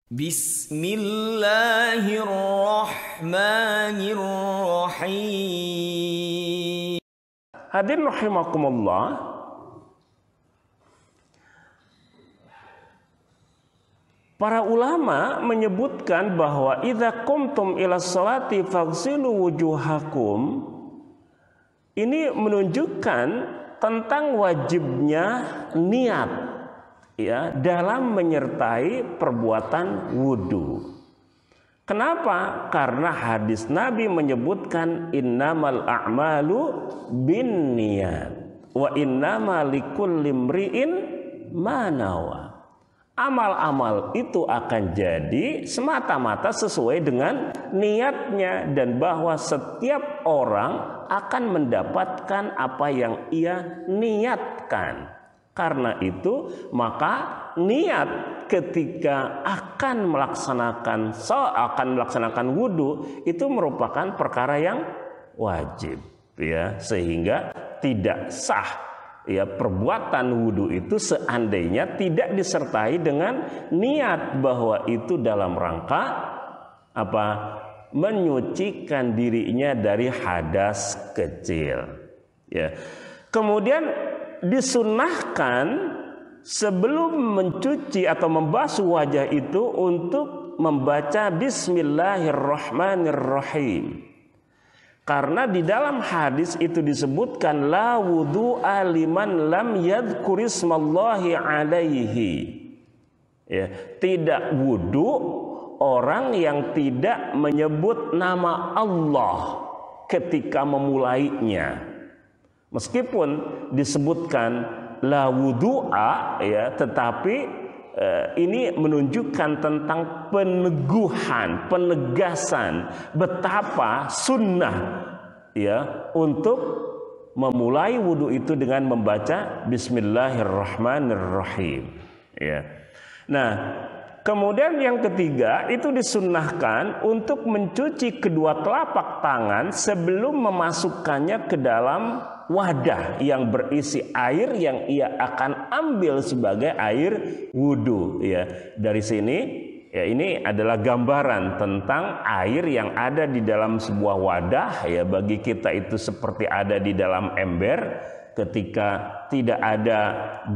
Bismillahirrahmanirrahim. Hadirin rahimakumullah, para ulama menyebutkan bahwa idza qumtum ila sholati faghsilu wujuhakum, ini menunjukkan tentang wajibnya niat ya dalam menyertai perbuatan wudu. Kenapa? Karena hadis Nabi menyebutkan innamal a'malu binniyat wa innamal likulli imri'in ma nawa. Amal-amal itu akan jadi semata-mata sesuai dengan niatnya, dan bahwa setiap orang akan mendapatkan apa yang ia niatkan. Karena itu maka niat ketika akan melaksanakan wudu itu merupakan perkara yang wajib ya, sehingga tidak sah ya perbuatan wudu itu seandainya tidak disertai dengan niat bahwa itu dalam rangka apa? Menyucikan dirinya dari hadas kecil ya. Kemudian disunnahkan sebelum mencuci atau membasuh wajah itu untuk membaca Bismillahirrahmanirrahim. Karena di dalam hadis itu disebutkan la wudu'a liman lam yadhkurismallahi alaihi. Ya, tidak wudu orang yang tidak menyebut nama Allah ketika memulainya. Meskipun disebutkan la wudu'a ya, tetapi ini menunjukkan tentang peneguhan, penegasan betapa sunnah ya untuk memulai wudu itu dengan membaca Bismillahirrahmanirrahim ya. Nah, kemudian yang ketiga itu disunnahkan untuk mencuci kedua telapak tangan sebelum memasukkannya ke dalam wadah yang berisi air yang ia akan ambil sebagai air wudu ya. Dari sini ya, ini adalah gambaran tentang air yang ada di dalam sebuah wadah ya. Bagi kita itu seperti ada di dalam ember ketika tidak ada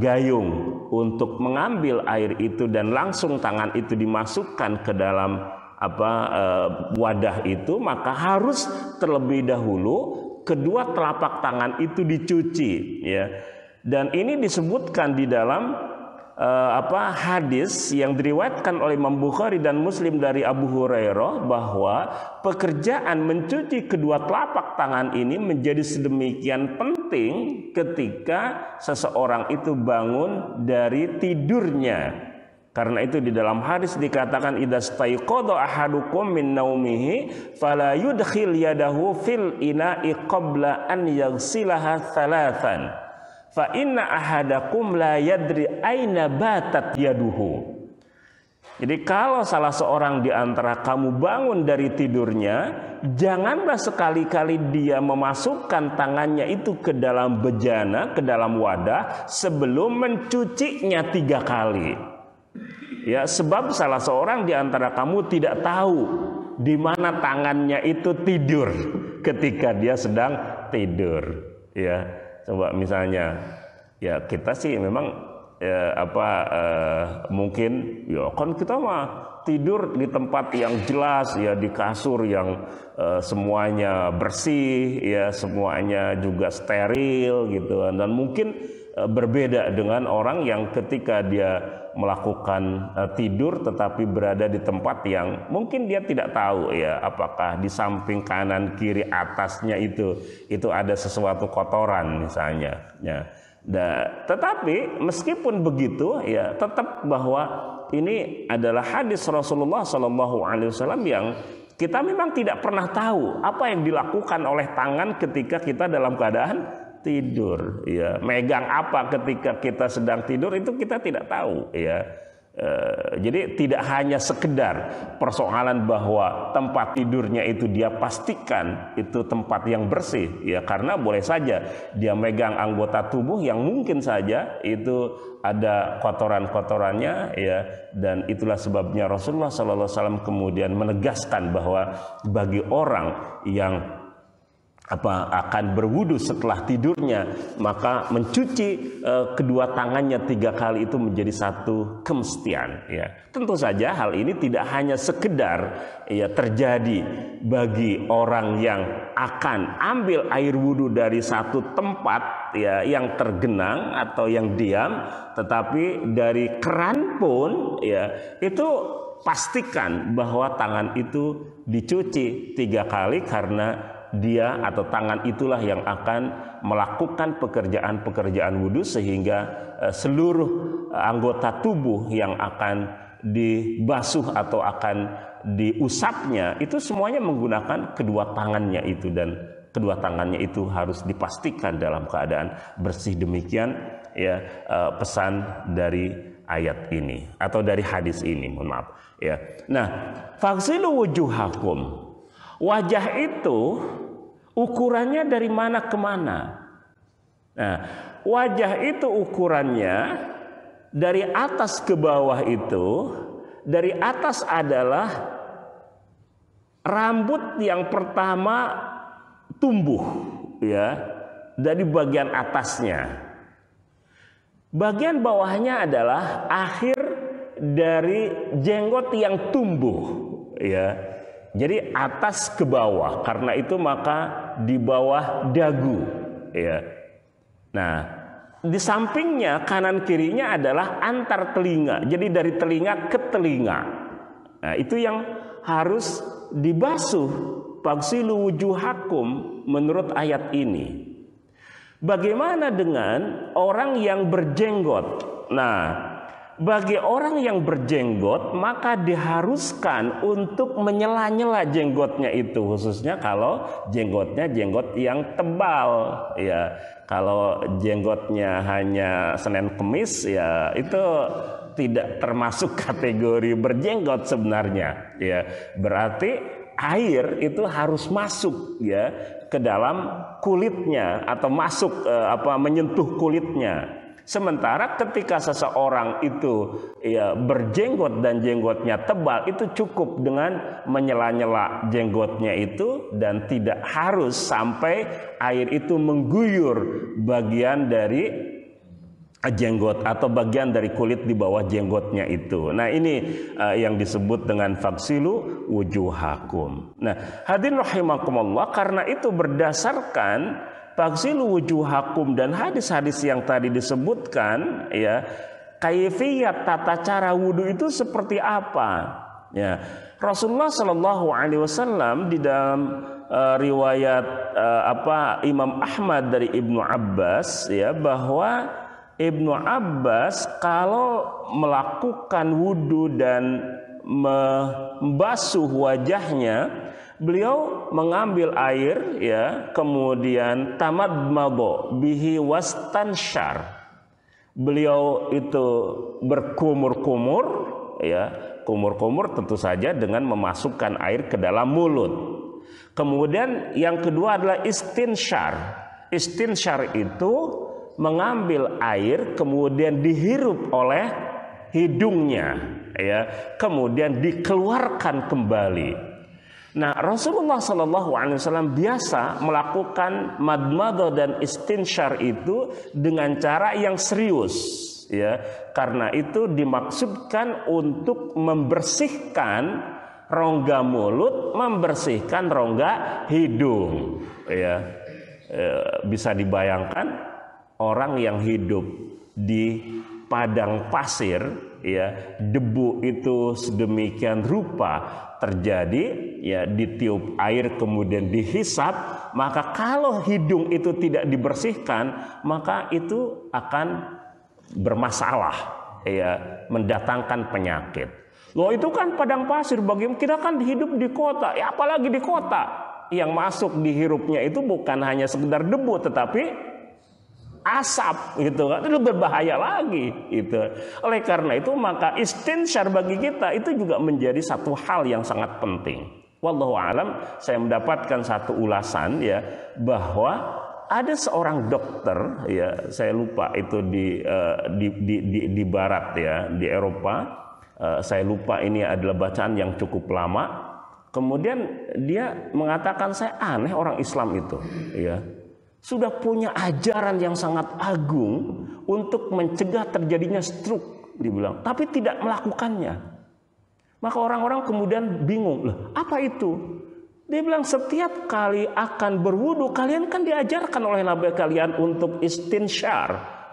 gayung untuk mengambil air itu dan langsung tangan itu dimasukkan ke dalam wadah itu, maka harus terlebih dahulu kedua telapak tangan itu dicuci ya. Dan ini disebutkan di dalam hadis yang diriwayatkan oleh Imam Bukhari dan Muslim dari Abu Hurairah bahwa pekerjaan mencuci kedua telapak tangan ini menjadi sedemikian penting ketika seseorang itu bangun dari tidurnya. Karena itu di dalam hadis dikatakan idza staiqadha ahadukum min naumihi fala yudkhil yadahu fil ina'i qabla an yaghsilaha thalathan fa inna ahadakum la yadri aina batat yaduhu. Jadi kalau salah seorang di antara kamu bangun dari tidurnya, janganlah sekali-kali dia memasukkan tangannya itu ke dalam bejana, ke dalam wadah sebelum mencucinya 3 kali. Ya, sebab salah seorang di antara kamu tidak tahu di mana tangannya itu tidur ketika dia sedang tidur. Ya, coba misalnya, ya kita sih memang mungkin ya kan kita mah tidur di tempat yang jelas ya, di kasur yang semuanya bersih ya, semuanya juga steril gitu, dan mungkin berbeda dengan orang yang ketika dia melakukan tidur tetapi berada di tempat yang mungkin dia tidak tahu ya, apakah di samping kanan kiri atasnya itu ada sesuatu kotoran misalnya ya. Tetapi meskipun begitu ya, tetap bahwa ini adalah hadis Rasulullah SAW yang kita memang tidak pernah tahu apa yang dilakukan oleh tangan ketika kita dalam keadaan tidur ya. Megang apa ketika kita sedang tidur itu kita tidak tahu ya. Jadi tidak hanya sekedar persoalan bahwa tempat tidurnya itu dia pastikan itu tempat yang bersih, ya, karena boleh saja dia megang anggota tubuh yang mungkin saja itu ada kotoran-kotorannya, ya, dan itulah sebabnya Rasulullah SAW kemudian menegaskan bahwa bagi orang yang akan berwudu setelah tidurnya, maka mencuci kedua tangannya 3 kali itu menjadi satu kemestian, ya. Tentu saja hal ini tidak hanya sekedar, ya, terjadi bagi orang yang akan ambil air wudu dari satu tempat, ya, yang tergenang atau yang diam, tetapi dari keran pun, ya, itu pastikan bahwa tangan itu dicuci 3 kali, karena dia atau tangan itulah yang akan melakukan pekerjaan-pekerjaan wudhu, sehingga seluruh anggota tubuh yang akan dibasuh atau akan diusapnya itu semuanya menggunakan kedua tangannya itu, dan kedua tangannya itu harus dipastikan dalam keadaan bersih. Demikian, ya, pesan dari ayat ini atau dari hadis ini, mohon maaf, ya. Nah, faghsilu wujuhakum, wajah itu ukurannya dari mana ke mana? Nah, wajah itu ukurannya dari atas ke bawah itu, dari atas adalah rambut yang pertama tumbuh, ya, dari bagian atasnya. Bagian bawahnya adalah akhir dari jenggot yang tumbuh, ya. Jadi atas ke bawah, karena itu maka di bawah dagu, ya. Nah, di sampingnya kanan kirinya adalah antar telinga. Jadi dari telinga ke telinga. Nah, itu yang harus dibasuh. Faghsilu wujuhakum menurut ayat ini. Bagaimana dengan orang yang berjenggot? Nah, bagi orang yang berjenggot maka diharuskan untuk menyela-nyela jenggotnya itu, khususnya kalau jenggotnya jenggot yang tebal, ya. Kalau jenggotnya hanya Senin Kemis, ya, itu tidak termasuk kategori berjenggot sebenarnya, ya. Berarti air itu harus masuk, ya, ke dalam kulitnya atau masuk menyentuh kulitnya. Sementara ketika seseorang itu, ya, berjenggot dan jenggotnya tebal, itu cukup dengan menyela-nyela jenggotnya itu, dan tidak harus sampai air itu mengguyur bagian dari jenggot atau bagian dari kulit di bawah jenggotnya itu. Nah, ini yang disebut dengan faghsilu wujuhakum. Nah, hadirin rahimakumullah, karena itu berdasarkan faghsilu wujuhakum dan hadis-hadis yang tadi disebutkan, ya, kaifiyat tata cara wudu itu seperti apa, ya. Rasulullah Shallallahu Alaihi Wasallam di dalam riwayat Imam Ahmad dari Ibnu Abbas, ya, bahwa Ibnu Abbas kalau melakukan wudu dan membasuh wajahnya, beliau mengambil air, ya, kemudian tamadmado bihi wastansyar. Beliau itu berkumur-kumur, ya, kumur-kumur tentu saja dengan memasukkan air ke dalam mulut. Kemudian yang kedua adalah istinsyar. Istinsyar itu mengambil air kemudian dihirup oleh hidungnya, ya, kemudian dikeluarkan kembali. Nah, Rasulullah SAW biasa melakukan madmadah dan istinsyar itu dengan cara yang serius, ya, karena itu dimaksudkan untuk membersihkan rongga mulut, membersihkan rongga hidung, ya. Bisa dibayangkan orang yang hidup di padang pasir, ya, debu itu sedemikian rupa terjadi, ya, ditiup air kemudian dihisap, maka kalau hidung itu tidak dibersihkan maka itu akan bermasalah, ya, mendatangkan penyakit. Loh, itu kan padang pasir, bagaimana kita kan hidup di kota, ya, apalagi di kota yang masuk dihirupnya itu bukan hanya sekedar debu tetapi asap gitu kan, itu berbahaya lagi gitu. Oleh karena itu maka istinsyar bagi kita itu juga menjadi satu hal yang sangat penting. Wallahu alam, saya mendapatkan satu ulasan ya bahwa ada seorang dokter ya, saya lupa itu di barat ya, di Eropa, saya lupa, ini adalah bacaan yang cukup lama. Kemudian dia mengatakan, saya aneh orang Islam itu ya sudah punya ajaran yang sangat agung untuk mencegah terjadinya stroke, dibilang, tapi tidak melakukannya. Maka orang-orang kemudian bingung, loh, apa itu? Dia bilang, setiap kali akan berwudu, kalian kan diajarkan oleh Nabi kalian untuk istinsyar,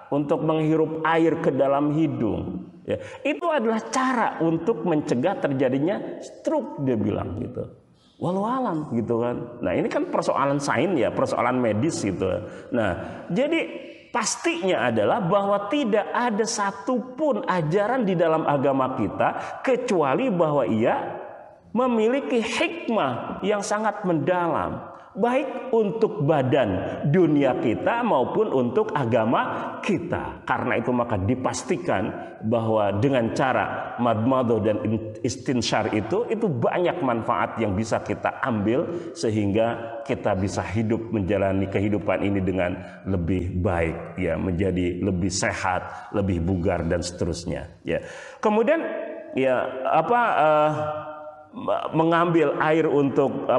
untuk menghirup air ke dalam hidung. Ya, itu adalah cara untuk mencegah terjadinya stroke, dia bilang gitu. Walau alam gitu kan. Nah ini kan persoalan sains ya, persoalan medis gitu. Nah jadi pastinya adalah bahwa tidak ada satupun ajaran di dalam agama kita kecuali bahwa ia memiliki hikmah yang sangat mendalam, baik untuk badan dunia kita maupun untuk agama kita. Karena itu maka dipastikan bahwa dengan cara madmadah dan istinsyar itu banyak manfaat yang bisa kita ambil sehingga kita bisa hidup menjalani kehidupan ini dengan lebih baik ya, menjadi lebih sehat, lebih bugar dan seterusnya ya. Kemudian ya mengambil air untuk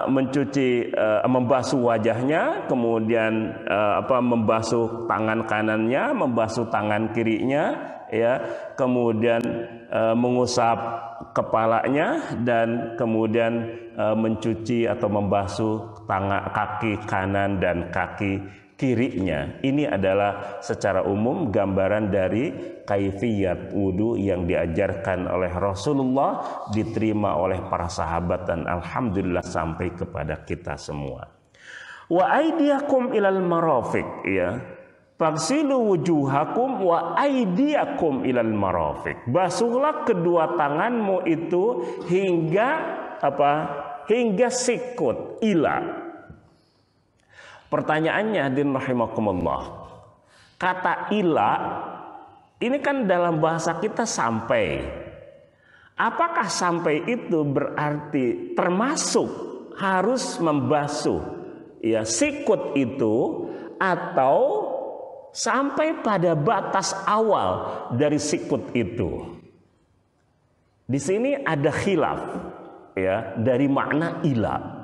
mencuci, membasuh wajahnya, kemudian membasuh tangan kanannya, membasuh tangan kirinya ya, kemudian mengusap kepalanya dan kemudian mencuci atau membasuh kaki kanan dan kaki kirinya. Ini adalah secara umum gambaran dari kaifiyat wudu yang diajarkan oleh Rasulullah, diterima oleh para sahabat dan alhamdulillah sampai kepada kita semua. Wa aydiyakum ilal marafiq ya. Faghsilu wujuhakum wa aydiyakum ilal marafiq. Basuhlah kedua tanganmu itu hingga hingga sikut, ila. Pertanyaannya hadirin rahimakumullah, kata ila ini kan dalam bahasa kita sampai. Apakah sampai itu berarti termasuk harus membasuh ya sikut itu, atau sampai pada batas awal dari sikut itu? Di sini ada khilaf ya dari makna ila.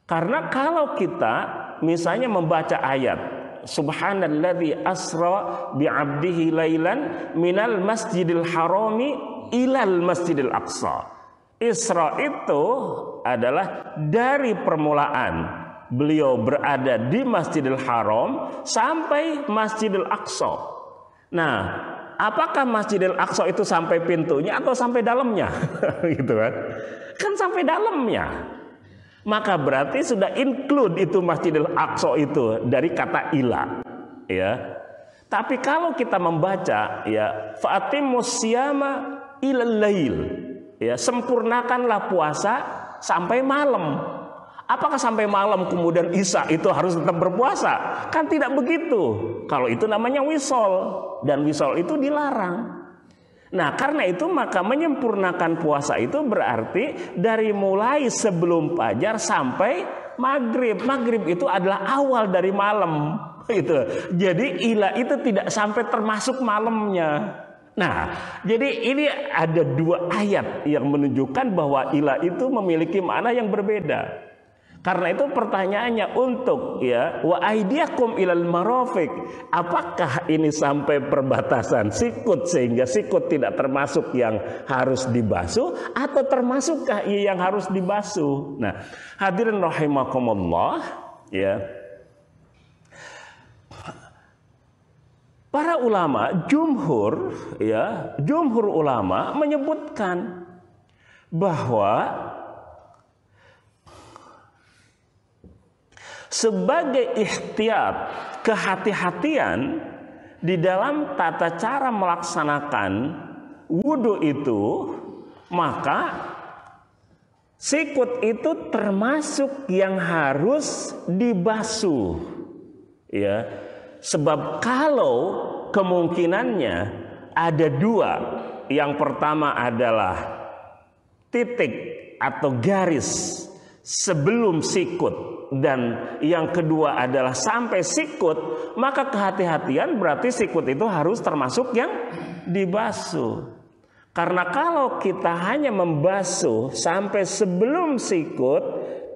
Karena kalau kita misalnya membaca ayat Subhanalladzi asra bi'abdihi lailan minal masjidil harami ilal masjidil aqsa. Isra itu adalah dari permulaan beliau berada di Masjidil Haram sampai Masjidil Aqsa. Nah, apakah Masjidil Aqsa itu sampai pintunya atau sampai dalamnya? Gitu kan? Kan sampai dalamnya. Maka berarti sudah include itu Masjidil Aqsa itu dari kata ila, ya. Tapi kalau kita membaca ya fa'atimus siyama ilal lail, ya, sempurnakanlah puasa sampai malam. Apakah sampai malam kemudian Isya itu harus tetap berpuasa? Kan tidak begitu. Kalau itu namanya wisol, dan wisol itu dilarang. Nah, karena itu maka menyempurnakan puasa itu berarti dari mulai sebelum fajar sampai maghrib. Maghrib itu adalah awal dari malam. Gitu. Jadi ila itu tidak sampai termasuk malamnya. Nah, jadi ini ada dua ayat yang menunjukkan bahwa ila itu memiliki makna yang berbeda. Karena itu pertanyaannya untuk ya wa aidiakum ilal marafiq, apakah ini sampai perbatasan sikut sehingga sikut tidak termasuk yang harus dibasuh, atau termasukkah yang harus dibasuh? Nah, hadirin rahimakumullah ya. Para ulama jumhur ulama menyebutkan bahwa sebagai ikhtiyat, kehati-hatian di dalam tata cara melaksanakan wudhu itu, maka sikut itu termasuk yang harus dibasuh. Ya, Sebab kalau kemungkinannya ada dua. Yang pertama adalah titik atau garis sebelum sikut, dan yang kedua adalah sampai sikut, maka kehati-hatian berarti sikut itu harus termasuk yang dibasuh. Karena kalau kita hanya membasuh sampai sebelum sikut,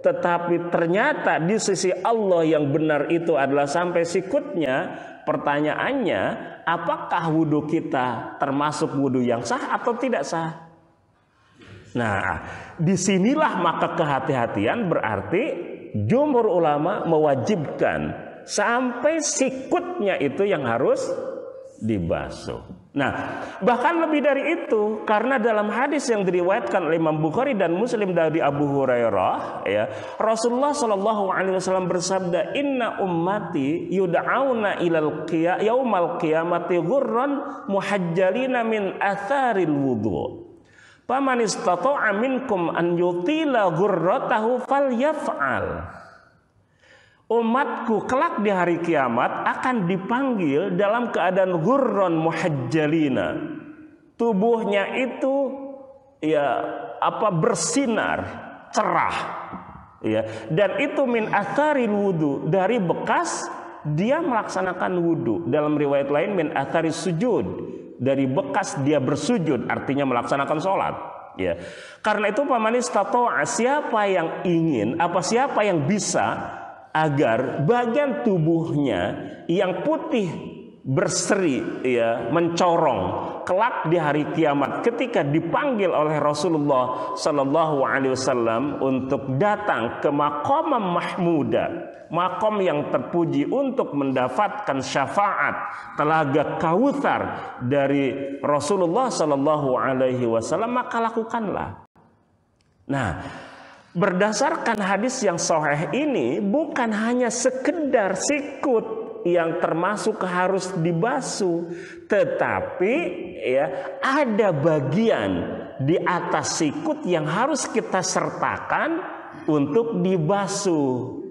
tetapi ternyata di sisi Allah yang benar itu adalah sampai sikutnya, pertanyaannya, apakah wudhu kita termasuk wudhu yang sah atau tidak sah? Nah, disinilah maka kehati-hatian berarti jumhur ulama mewajibkan sampai sikutnya itu yang harus dibasuh. Nah, bahkan lebih dari itu, karena dalam hadis yang diriwayatkan oleh Imam Bukhari dan Muslim dari Abu Hurairah, ya, Rasulullah Shallallahu Alaihi Wasallam bersabda, Inna ummati yud'auna ilal yaumal qiyamati ghurran muhajjalina min atharil wudhu. Faman istata'a minkum an yutila ghurratahu falyaf'al. Umatku kelak di hari kiamat akan dipanggil dalam keadaan ghurran muhajjalina. Tubuhnya itu bersinar, cerah. Ya, dan itu min atharil wudu, dari bekas dia melaksanakan wudu. Dalam riwayat lain min atharis sujud, dari bekas dia bersujud, artinya melaksanakan sholat. Ya. Karena itu pamanis tato'a, siapa yang ingin, siapa yang bisa agar bagian tubuhnya yang putih berseri, ya, mencorong kelak di hari kiamat ketika dipanggil oleh Rasulullah Sallallahu Alaihi Wasallam untuk datang ke maqam mahmuda, makom yang terpuji untuk mendapatkan syafaat telaga kautsar dari Rasulullah Sallallahu Alaihi Wasallam, maka lakukanlah. Nah, berdasarkan hadis yang sahih ini, bukan hanya sekedar sikut yang termasuk harus dibasuh, tetapi ya, ada bagian di atas sikut yang harus kita sertakan untuk dibasuh.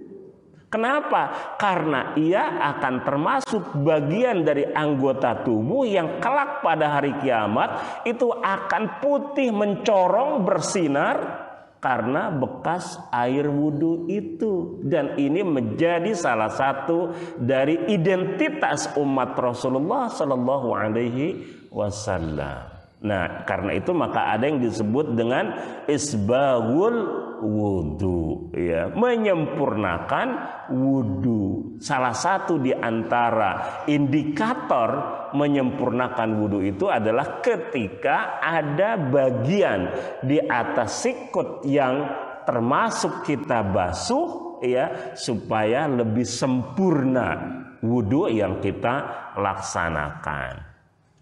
Kenapa? Karena ia akan termasuk bagian dari anggota tubuh yang kelak pada hari kiamat itu akan putih mencorong, bersinar karena bekas air wudhu itu. Dan ini menjadi salah satu dari identitas umat Rasulullah Sallallahu Alaihi Wasallam. Nah, karena itu maka ada yang disebut dengan isbaghul wudhu, ya, menyempurnakan wudhu. Salah satu di antara indikator menyempurnakan wudhu itu adalah ketika ada bagian di atas sikut yang termasuk kita basuh, ya, supaya lebih sempurna wudhu yang kita laksanakan.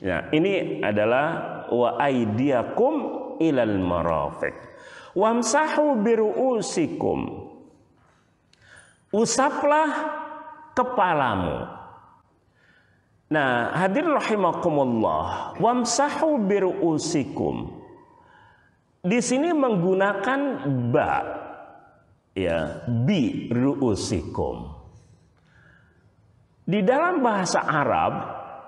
Nah, ini adalah wa aidiakum ilal marafiq wamsahu biruusikum, usaplah kepalamu. Nah, hadirin rahimakumullah, wamsahu biruusikum di sini menggunakan ba, ya, bi ruusikum. Di dalam bahasa Arab,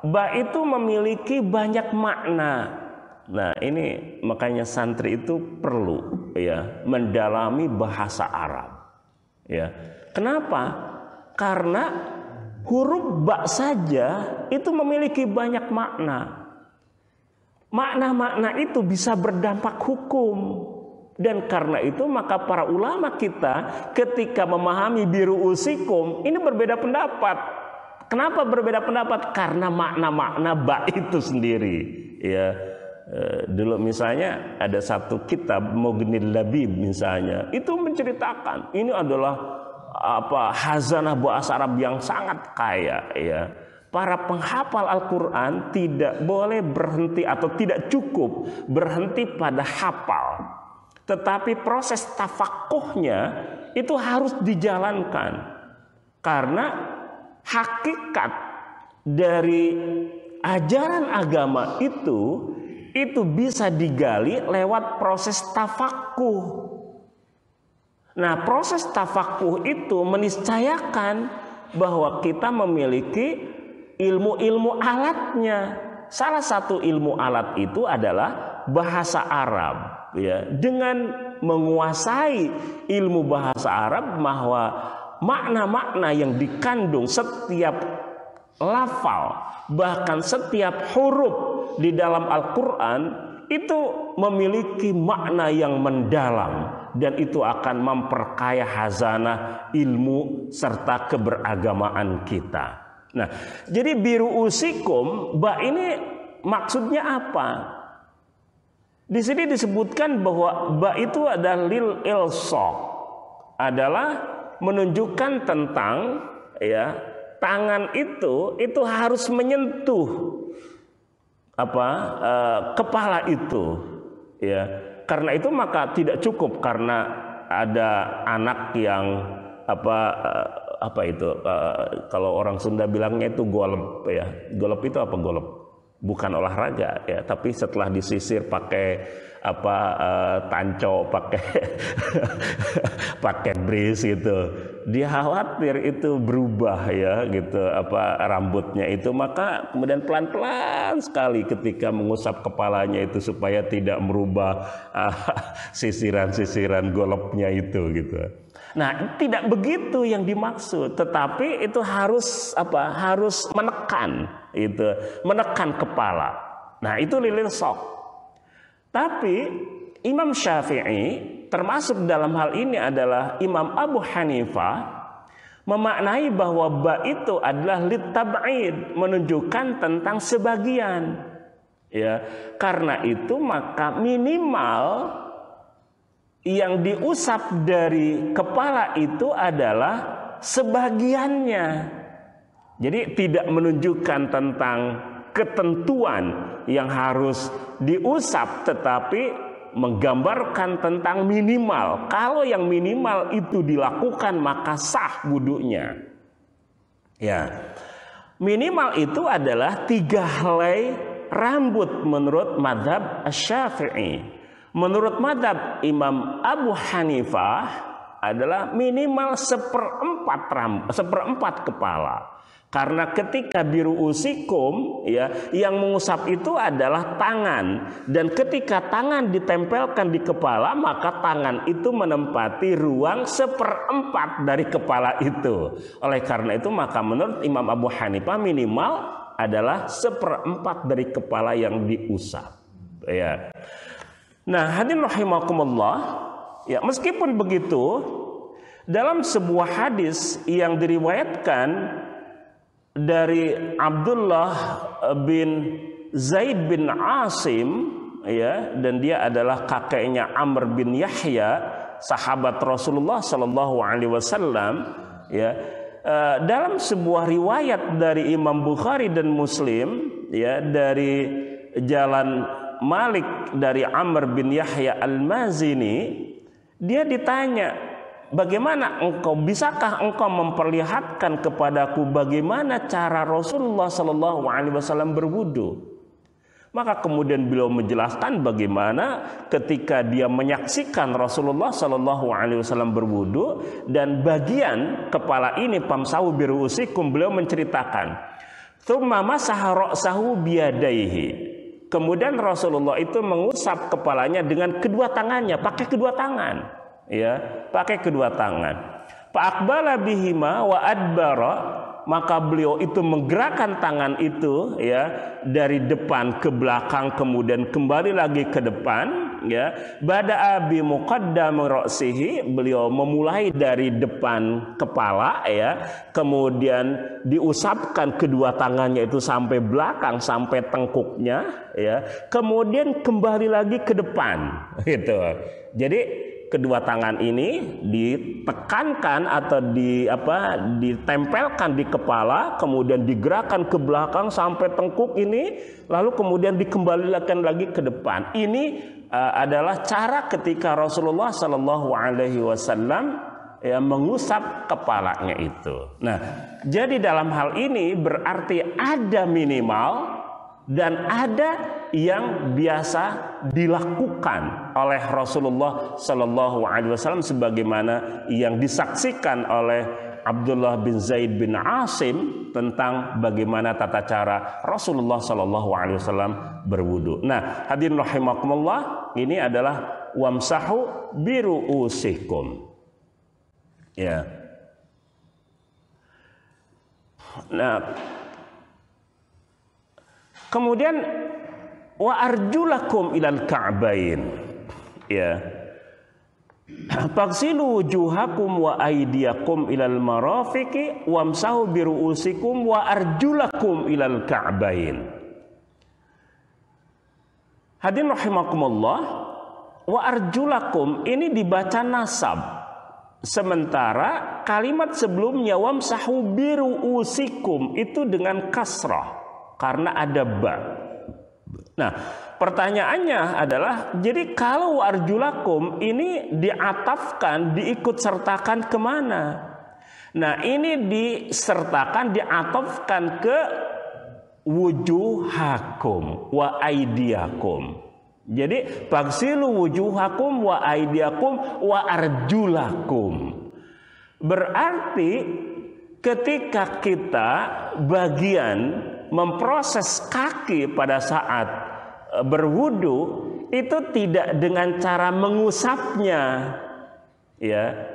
ba itu memiliki banyak makna. Nah, ini makanya santri itu perlu, ya, mendalami bahasa Arab. Ya. Kenapa? Karena huruf ba saja itu memiliki banyak makna. Makna-makna itu bisa berdampak hukum. Dan karena itu maka para ulama kita ketika memahami biruusikum ini berbeda pendapat. Kenapa berbeda pendapat? Karena makna-makna ba itu sendiri, ya. Dulu misalnya ada satu kitab Mughnil Labib misalnya, itu menceritakan ini adalah hazanah bahasa Arab yang sangat kaya, ya. Para penghafal Al-Quran tidak boleh berhenti atau tidak cukup berhenti pada hafal, tetapi proses tafakuhnya itu harus dijalankan. Karena hakikat dari ajaran agama itu bisa digali lewat proses tafakuh. Nah, proses tafakuh itu meniscayakan bahwa kita memiliki ilmu-ilmu alatnya. Salah satu ilmu alat itu adalah bahasa Arab, ya. Dengan menguasai ilmu bahasa Arab, bahwa makna-makna yang dikandung setiap lafal, bahkan setiap huruf di dalam Al-Quran itu memiliki makna yang mendalam, dan itu akan memperkaya hazanah ilmu serta keberagamaan kita. Nah, jadi biru usikum, ba ini maksudnya apa? Di sini disebutkan bahwa ba itu adalah lil ilsaq, adalah menunjukkan tentang, ya, tangan itu harus menyentuh kepala itu, ya. Karena itu maka tidak cukup karena ada anak yang kalau orang Sunda bilangnya itu golep, ya. Golep itu apa golep? Bukan olahraga, ya, tapi setelah disisir pakai tanco, pakai bris gitu, dia khawatir itu berubah, ya, gitu, rambutnya itu, maka kemudian pelan-pelan sekali ketika mengusap kepalanya itu supaya tidak merubah sisiran-sisiran golopnya itu, gitu. Nah, tidak begitu yang dimaksud, tetapi itu harus harus menekan kepala. Nah, itu lilil sok. Tapi Imam Syafi'i termasuk dalam hal ini adalah Imam Abu Hanifah memaknai bahwa ba itu adalah litab'id, menunjukkan tentang sebagian. Ya, karena itu maka minimal yang diusap dari kepala itu adalah sebagiannya. Jadi tidak menunjukkan tentang ketentuan yang harus diusap, tetapi menggambarkan tentang minimal. Kalau yang minimal itu dilakukan maka sah wudunya. Ya, minimal itu adalah 3 helai rambut menurut mazhab Asy-Syafi'i. Menurut mazhab Imam Abu Hanifah adalah minimal 1/4 kepala. Karena ketika biru usikum, ya, yang mengusap itu adalah tangan, dan ketika tangan ditempelkan di kepala maka tangan itu menempati ruang 1/4 dari kepala itu. Oleh karena itu maka menurut Imam Abu Hanifah minimal adalah 1/4 dari kepala yang diusap, ya. Nah, hadirin rahimakumullah, ya, meskipun begitu, dalam sebuah hadis yang diriwayatkan dari Abdullah bin Zaid bin Asim, ya, dan dia adalah kakeknya Amr bin Yahya, sahabat Rasulullah Shallallahu Alaihi Wasallam, ya. Dalam sebuah riwayat dari Imam Bukhari dan Muslim, ya, dari jalan Malik dari Amr bin Yahya Al-Mazini, dia ditanya, bisakah engkau memperlihatkan kepadaku bagaimana cara Rasulullah Sallallahu Alaihi Wasallam berwudu? Maka kemudian beliau menjelaskan bagaimana ketika dia menyaksikan Rasulullah Sallallahu Alaihi Wasallam berwudu, dan bagian kepala ini pamsahu biruusikum, beliau menceritakan, tsumma masaha ra'sahu biyadaihi. Kemudian Rasulullah itu mengusap kepalanya dengan kedua tangannya, pakai kedua tangan, ya, pakai kedua tangan. Fa'aqbala bihima wa adbara, maka beliau itu menggerakkan tangan itu, ya, dari depan ke belakang kemudian kembali lagi ke depan, ya. Bada'a bi muqaddam ra'sihi, beliau memulai dari depan kepala, ya, kemudian diusapkan kedua tangannya itu sampai belakang, sampai tengkuknya, ya, kemudian kembali lagi ke depan, gitu. Jadi kedua tangan ini ditekankan atau ditempelkan di kepala, kemudian digerakkan ke belakang sampai tengkuk ini, lalu kemudian dikembalikan lagi ke depan. Ini adalah cara ketika Rasulullah Shallallahu Alaihi Wasallam, ya, mengusap kepalanya itu. Nah, jadi dalam hal ini berarti ada minimal dan ada yang biasa dilakukan oleh Rasulullah Sallallahu Alaihi Wasallam sebagaimana yang disaksikan oleh Abdullah bin Zaid bin Asim tentang bagaimana tata cara Rasulullah Shallallahu Alaihi Wasallam berwudu. Nah, hadirin rahimakumullah, ini adalah wamsahu biruusikum. Ya. Nah, kemudian wa arjulakum ilal ka'bain. Ya. Faghsilu wujuhakum wa aydiyakum ilal marafiqi wamsahu biruusikum wa arjulakum ilal ka'bain. Hadirin rahimakumullah, wa arjulakum ini dibaca nasab, sementara kalimat sebelumnya wamsahu biruusikum itu dengan kasrah karena ada ba. Nah, pertanyaannya adalah, jadi kalau arjulakum ini diatafkan, diikut sertakan kemana? Nah, ini disertakan, diatafkan ke wujuhakum wa aidiakum. Jadi faghsilu wujuhakum wa aidiakum wa arjulakum. Berarti ketika kita bagian memproses kaki pada saat berwudu itu tidak dengan cara mengusapnya, ya.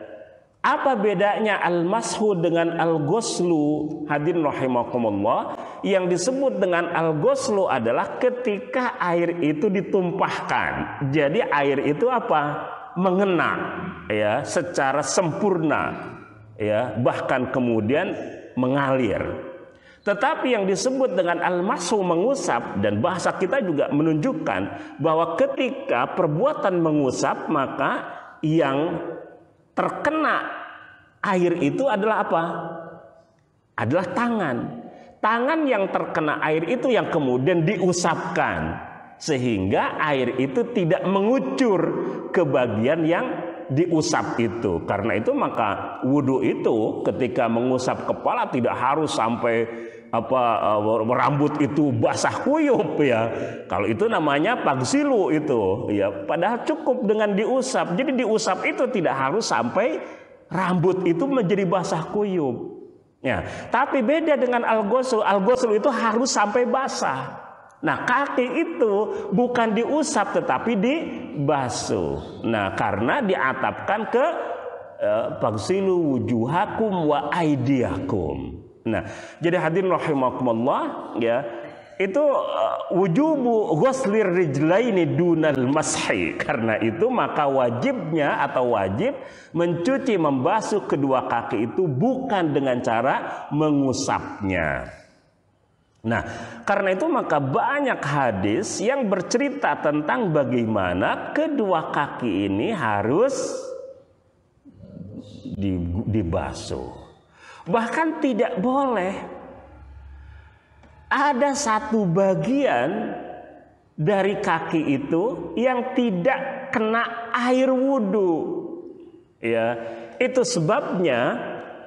Apa bedanya al-mashu dengan al-ghuslu? Hadirin rahimakumullah, yang disebut dengan al-ghuslu adalah ketika air itu ditumpahkan. Jadi air itu apa? Mengena, ya, secara sempurna, ya, bahkan kemudian mengalir. Tetapi yang disebut dengan al-mashu, mengusap, dan bahasa kita juga menunjukkan bahwa ketika perbuatan mengusap, maka yang terkena air itu adalah apa? Adalah tangan. Tangan yang terkena air itu yang kemudian diusapkan, sehingga air itu tidak mengucur ke bagian yang diusap itu. Karena itu maka wudu itu ketika mengusap kepala tidak harus sampai rambut itu basah kuyup, ya. Kalau itu namanya faghsilu itu, ya. Padahal cukup dengan diusap. Jadi diusap itu tidak harus sampai rambut itu menjadi basah kuyup. Ya, tapi beda dengan al-ghusl. Al-ghusl itu harus sampai basah. Nah, kaki itu bukan diusap tetapi dibasuh. Nah, karena diatapkan ke faghsilu wujuhakum wa aydiyakum. Nah, jadi hadirin rahimakumullah, ya, itu wujubu ghuslir rijlaini dunal mashi. Karena itu maka wajibnya atau wajib mencuci, membasuh kedua kaki itu bukan dengan cara mengusapnya. Nah, karena itu maka banyak hadis yang bercerita tentang bagaimana kedua kaki ini harus dibasuh. Bahkan tidak boleh ada satu bagian dari kaki itu yang tidak kena air wudu. Ya, itu sebabnya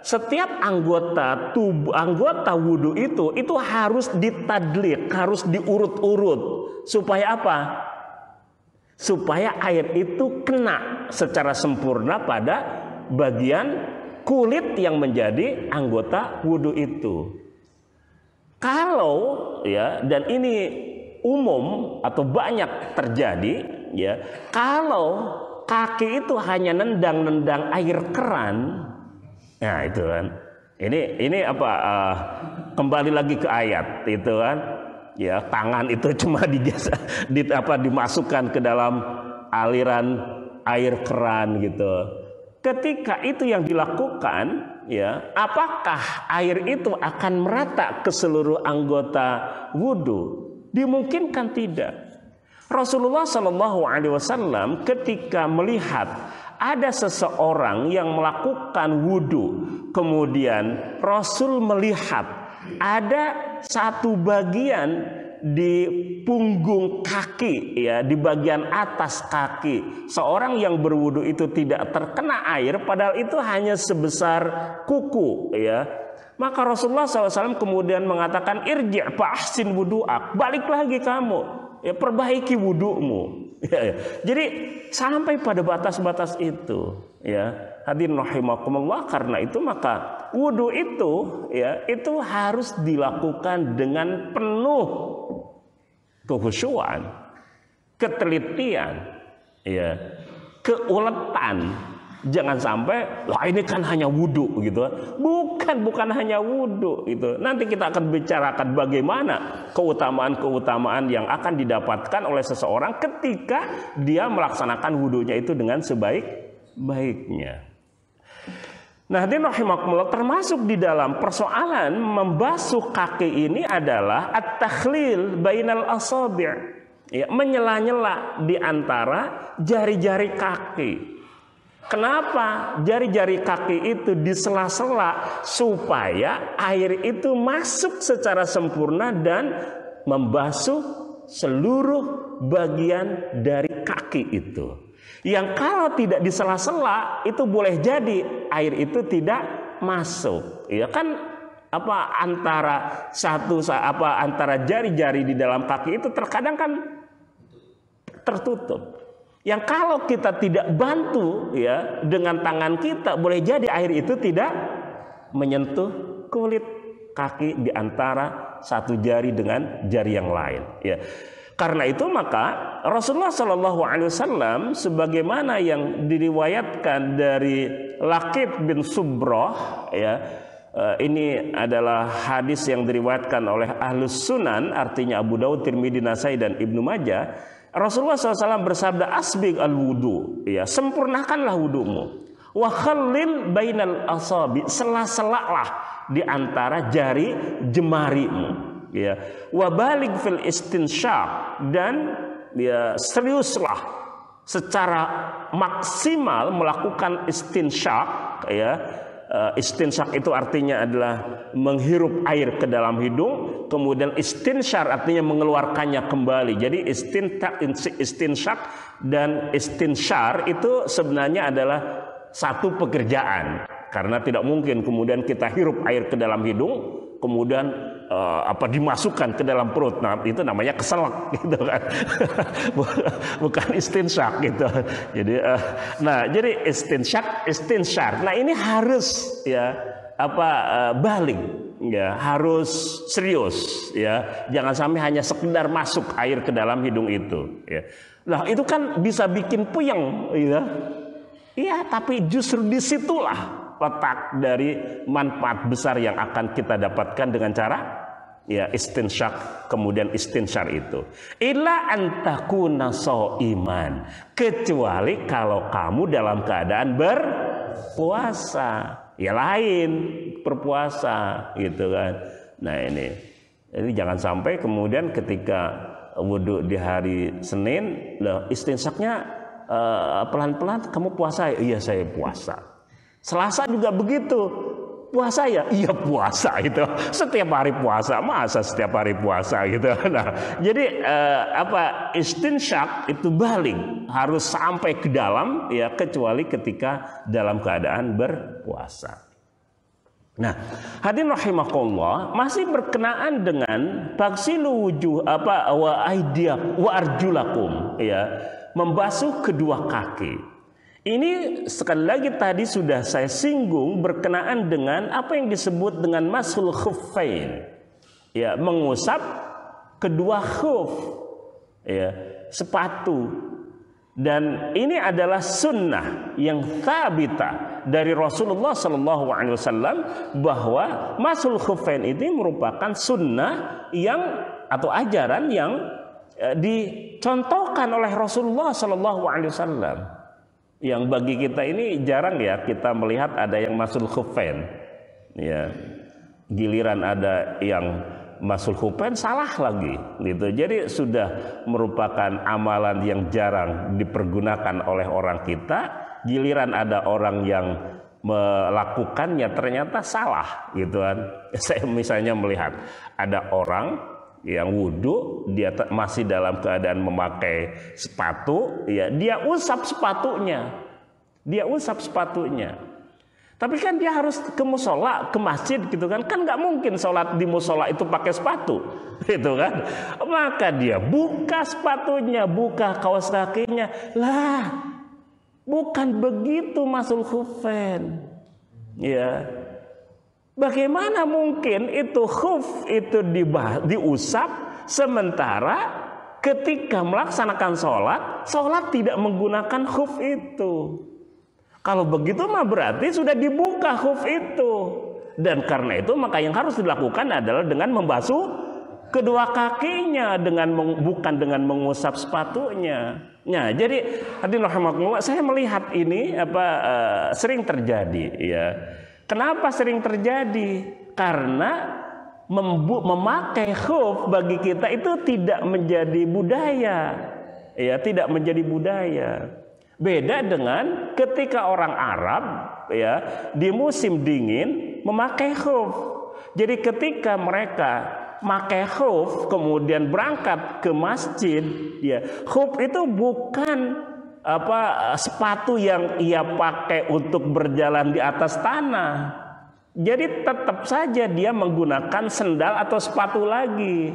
setiap anggota tubuh, anggota wudu itu harus ditadlik, harus diurut-urut. Supaya apa? Supaya air itu kena secara sempurna pada bagian kulit yang menjadi anggota wudu itu. Kalau, ya, dan ini umum atau banyak terjadi, ya, kalau kaki itu hanya nendang-nendang air keran, nah itu kan, ini apa? Kembali lagi ke ayat itu kan, ya, tangan itu cuma dimasukkan ke dalam aliran air keran gitu. Ketika itu yang dilakukan, ya, apakah air itu akan merata ke seluruh anggota wudu? Dimungkinkan tidak. Rasulullah Shallallahu Alaihi Wasallam ketika melihat ada seseorang yang melakukan wudu, kemudian Rasul melihat ada satu bagian di punggung kaki, ya, di bagian atas kaki seorang yang berwudu itu tidak terkena air, padahal itu hanya sebesar kuku, ya. Maka Rasulullah SAW kemudian mengatakan, irji' fa ahsin wudu'ak, balik lagi kamu, ya, perbaiki wudu'mu, Ya. Jadi sampai pada batas-batas itu, ya. Hadirin rahimakumullah, karena itu maka wudu itu, ya, itu harus dilakukan dengan penuh kekhusyuan, ketelitian, ya, keuletan. Jangan sampai, lah ini kan hanya wudu gitu. Bukan hanya wudu gitu. Nanti kita akan bicarakan bagaimana keutamaan-keutamaan yang akan didapatkan oleh seseorang ketika dia melaksanakan wudunya itu dengan sebaik-baiknya. Nah, hadirin rahimakumullah, termasuk di dalam persoalan membasuh kaki ini adalah at-takhlil bainal asabi', ya, menyela-nyela di antara jari-jari kaki. Kenapa jari-jari kaki itu disela-sela? Supaya air itu masuk secara sempurna dan membasuh seluruh bagian dari kaki itu. Yang kalau tidak disela-sela itu boleh jadi air itu tidak masuk. Ya kan, antara antara jari-jari di dalam kaki itu terkadang kan tertutup. Yang kalau kita tidak bantu, ya, dengan tangan kita, boleh jadi air itu tidak menyentuh kulit kaki di antara satu jari dengan jari yang lain, ya. Karena itu maka Rasulullah SAW, sebagaimana yang diriwayatkan dari Laqit bin Subrah, ya, ini adalah hadis yang diriwayatkan oleh Ahlus Sunan, artinya Abu Daud, Tirmidzi, Nasai dan Ibnu Majah. Rasulullah SAW bersabda, asbig al-wudu, ya, sempurnakanlah wudumu. Wa khallil bainal asabi, sela-selalah di antara jari jemarimu, ya. Wa baligh fil istinsyaq, dan ya, seriuslah secara maksimal melakukan istinsyaq, ya. Istinsyaq itu artinya adalah menghirup air ke dalam hidung, kemudian istinsyar artinya mengeluarkannya kembali. Jadi istinsyaq dan istinsyar itu sebenarnya adalah satu pekerjaan, karena tidak mungkin kemudian kita hirup air ke dalam hidung kemudian dimasukkan ke dalam perut. Nah, itu namanya keselak gitu kan. Bukan istinsyaq gitu. Jadi jadi istinsyar. Nah, ini harus, ya, balik, ya, harus serius, ya. Jangan sampai hanya sekedar masuk air ke dalam hidung itu, ya. Nah, itu kan bisa bikin puyeng, ya. Iya, tapi justru disitulah letak dari manfaat besar yang akan kita dapatkan dengan cara, ya, istinsyaq kemudian istinsyar itu. Illa antakuna shaiman, kecuali kalau kamu dalam keadaan berpuasa, ya, lain berpuasa gitu kan. Nah, ini jangan sampai kemudian ketika wudhu di hari Senin, istinsyaqnya pelan-pelan, kamu puasa? Iya, saya puasa. Selasa juga begitu, puasa ya? Iya, puasa itu. Setiap hari puasa, masa setiap hari puasa gitu. Nah, jadi istinsyaq itu balik, harus sampai ke dalam, ya, kecuali ketika dalam keadaan berpuasa. Nah, hadirin rahimakumullah, masih berkenaan dengan taghsilu wujuh wa aydiyakum wa arjulakum, ya, membasuh kedua kaki. Ini sekali lagi tadi sudah saya singgung berkenaan dengan apa yang disebut dengan mashul khuffain, ya, mengusap kedua khuf, ya, sepatu. Dan ini adalah sunnah yang thabita dari Rasulullah SAW, bahwa mashul khuffain ini merupakan sunnah yang, atau ajaran yang dicontohkan oleh Rasulullah SAW. Yang bagi kita ini jarang, ya, kita melihat ada yang mashul khuffain, ya. Giliran ada yang mashul khuffain salah lagi gitu. Jadi sudah merupakan amalan yang jarang dipergunakan oleh orang kita. Giliran ada orang yang melakukannya ternyata salah gitu kan. Saya misalnya melihat ada orang yang wudhu, dia masih dalam keadaan memakai sepatu, ya, dia usap sepatunya. Tapi kan dia harus ke musola, ke masjid gitu kan. Kan nggak mungkin sholat di musola itu pakai sepatu, gitu kan. Maka dia buka sepatunya, buka kaos kakinya. Lah, bukan begitu masul khufain. Ya. Bagaimana mungkin itu khuf itu diusap sementara ketika melaksanakan sholat tidak menggunakan khuf itu. Kalau begitu mah berarti sudah dibuka khuf itu. Dan karena itu maka yang harus dilakukan adalah dengan membasuh kedua kakinya, bukan dengan mengusap sepatunya. Nah, jadi hadirin rahimakumullah, saya melihat ini sering terjadi ya. Kenapa sering terjadi? Karena memakai khuf bagi kita itu tidak menjadi budaya. Ya, tidak menjadi budaya. Beda dengan ketika orang Arab ya di musim dingin memakai khuf. Jadi ketika mereka pakai khuf kemudian berangkat ke masjid, ya khuf itu bukan sepatu yang ia pakai untuk berjalan di atas tanah. Jadi tetap saja dia menggunakan sendal atau sepatu lagi.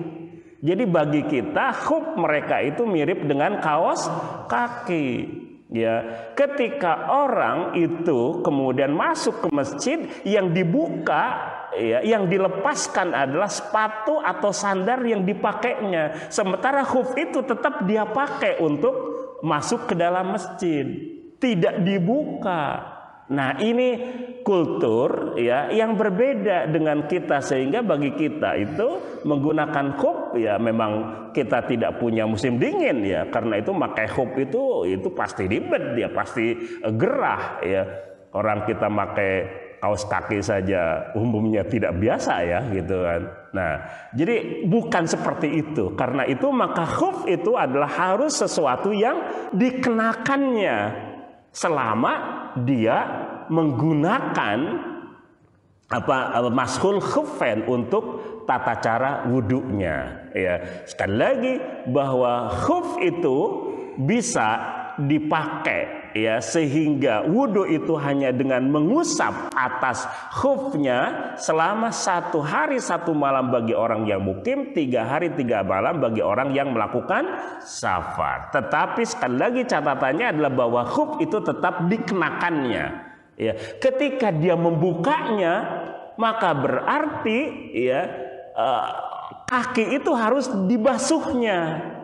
Jadi bagi kita khuf mereka itu mirip dengan kaos kaki. Ya, ketika orang itu kemudian masuk ke masjid, yang dibuka, ya, yang dilepaskan adalah sepatu atau sandal yang dipakainya. Sementara khuf itu tetap dia pakai untuk masuk ke dalam masjid, tidak dibuka. Nah, ini kultur ya yang berbeda dengan kita, sehingga bagi kita itu menggunakan khuf ya memang kita tidak punya musim dingin ya, karena itu pakai khuf itu pasti ribet, dia pasti gerah ya. Orang kita pakai kaos kaki saja umumnya tidak biasa ya gitu kan. Nah, jadi bukan seperti itu. Karena itu maka khuf itu adalah harus sesuatu yang dikenakannya selama dia menggunakan mashul khufain untuk tata cara wudhunya ya. Sekali lagi bahwa khuf itu bisa dipakai ya, sehingga wudhu itu hanya dengan mengusap atas khufnya selama 1 hari 1 malam bagi orang yang mukim, 3 hari 3 malam bagi orang yang melakukan safar. Tetapi sekali lagi catatannya adalah bahwa khuf itu tetap dikenakannya ya. Ketika dia membukanya maka berarti ya kaki itu harus dibasuhnya.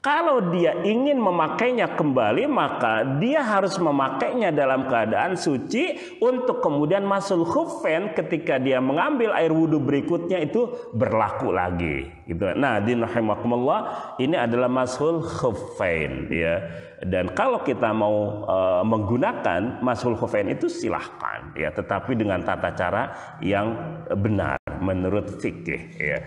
Kalau dia ingin memakainya kembali, maka dia harus memakainya dalam keadaan suci untuk kemudian masul khufain ketika dia mengambil air wudhu berikutnya itu berlaku lagi. Gitu. Nah, rahimakumullah, ini adalah masul khufain ya. Dan kalau kita mau menggunakan masul khufain itu silahkan ya, tetapi dengan tata cara yang benar menurut fikih ya.